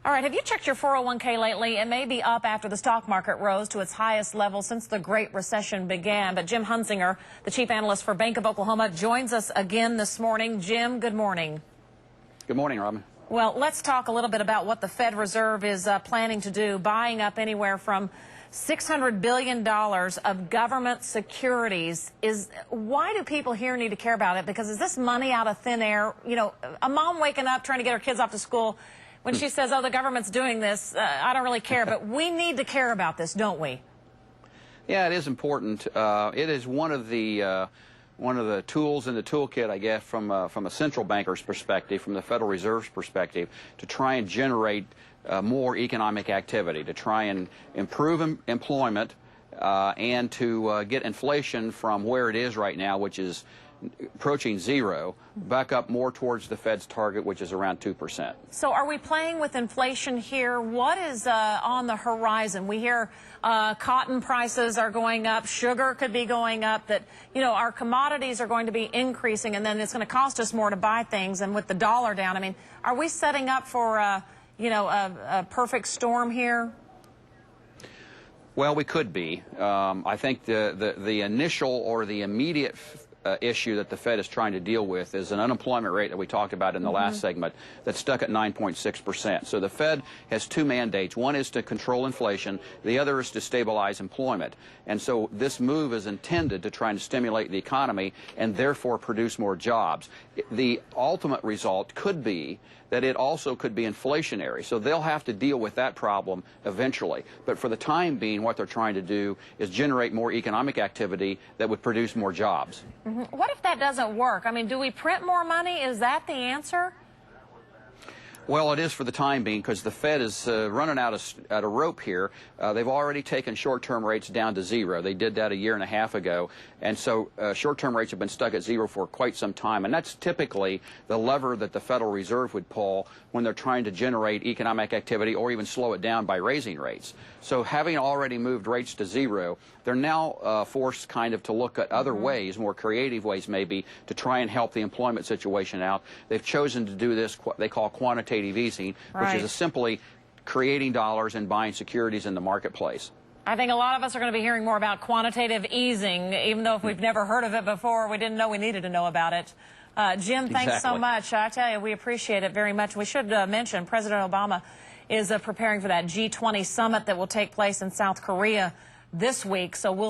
All right, have you checked your 401k lately? It may be up after the stock market rose to its highest level since the Great Recession began. But Jim Hunsinger, the chief analyst for Bank of Oklahoma, joins us again this morning. Jim, good morning. Good morning, Robin. Well, let's talk a little bit about what the Fed Reserve is planning to do, buying up anywhere from $600 billion of government securities. Why do people here need to care about it? Because is this money out of thin air? You know, a mom waking up trying to get her kids off to school, when she says, oh, the government's doing this, I don't really care. But we need to care about this, don't we? Yeah, it is important. It is one of the tools in the toolkit, I guess, from a central banker's perspective, from the Federal Reserve's perspective, to try and generate more economic activity, to try and improve employment, and to get inflation from where it is right now, which is approaching zero, back up more towards the Fed's target, which is around 2%. So are we playing with inflation here? What is on the horizon? We hear cotton prices are going up, sugar could be going up, that, you know, our commodities are going to be increasing, and then it's going to cost us more to buy things, and with the dollar down, I mean, are we setting up for, a perfect storm here? Well, we could be. I think the initial or the immediate issue that the Fed is trying to deal with is an unemployment rate that we talked about in the last segment that's stuck at 9.6%. So the Fed has two mandates. One is to control inflation. The other is to stabilize employment. And so this move is intended to try and stimulate the economy and therefore produce more jobs. The ultimate result could be that it also could be inflationary. So they'll have to deal with that problem eventually. But for the time being, what they're trying to do is generate more economic activity that would produce more jobs. What if that doesn't work? I mean, do we print more money? Is that the answer? Well, it is for the time being, because the Fed is running out of rope here. They've already taken short-term rates down to zero. They did that a year and a half ago. And so short-term rates have been stuck at zero for quite some time. And that's typically the lever that the Federal Reserve would pull when they're trying to generate economic activity or even slow it down by raising rates. So having already moved rates to zero, they're now forced kind of to look at other ways, more creative ways maybe, to try and help the employment situation out. They've chosen to do this, what they call quantitative easing, which is simply creating dollars and buying securities in the marketplace. I think a lot of us are going to be hearing more about quantitative easing, even though if we've never heard of it before, we didn't know we needed to know about it. Jim, thanks so much. I tell you, we appreciate it very much. We should mention President Obama is preparing for that G20 summit that will take place in South Korea this week, so we'll